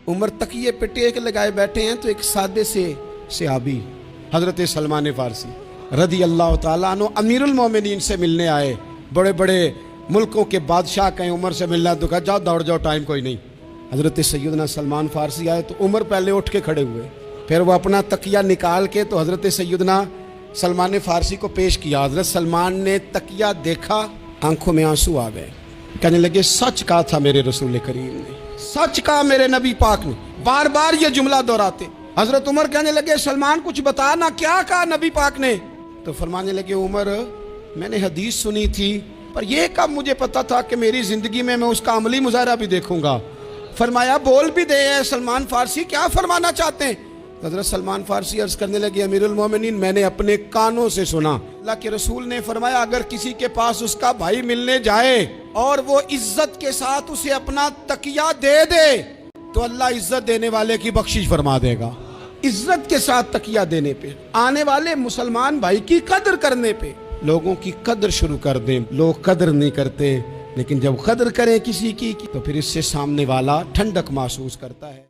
عمر تکیے پہ ٹیک لگائے بیٹھے ہیں تو ایک سادے سے صحابی حضرت سلمان فارسی رضی اللہ تعالیٰ عنہ امیر المومنین سے ملنے آئے. بڑے بڑے ملکوں کے بادشاہ کہیں عمر سے ملنا تو کہا جاؤ دوڑ جاؤ ٹائم کوئی نہیں. حضرت سیدنا سلمان فارسی آئے تو عمر پہلے اٹھ کے کھڑے ہوئے, پھر وہ اپنا تکیہ نکال کے تو حضرت سیدنا سلمان فارسی کو پیش کیا. حضرت سلمان نے تکیہ دیکھا, آنکھوں میں آنسو آ گئے, کہنے لگے سچ کہا تھا میرے رسول کریم نے, سچ کہا میرے نبی پاک نے. بار بار یہ جملہ دہراتے. حضرت عمر کہنے لگے سلمان کچھ بتا نا, کیا کہا نبی پاک نے؟ تو فرمانے لگے عمر میں نے حدیث سنی تھی پر یہ کب مجھے پتا تھا کہ میری زندگی میں اس کا عملی مظاہرہ بھی دیکھوں گا. فرمایا بول بھی دے سلمان فارسی, کیا فرمانا چاہتے ہیں؟ حضرت سلمان فارسی عرض کرنے لگے امیر المومنین میں نے اپنے کانوں سے سنا, اللہ کے رسول نے فرمایا اگر کسی کے پاس اس کا بھائی ملنے جائے اور وہ عزت کے ساتھ اسے اپنا تکیہ دے دے تو اللہ عزت دینے والے کی بخشش فرما دے گا. عزت کے ساتھ تکیہ دینے پہ, آنے والے مسلمان بھائی کی قدر کرنے پہ, لوگوں کی قدر شروع کر دیں. لوگ قدر نہیں کرتے, لیکن جب قدر کریں کسی کی تو پھر اس سے سامنے والا ٹھنڈک محسوس کرتا ہے.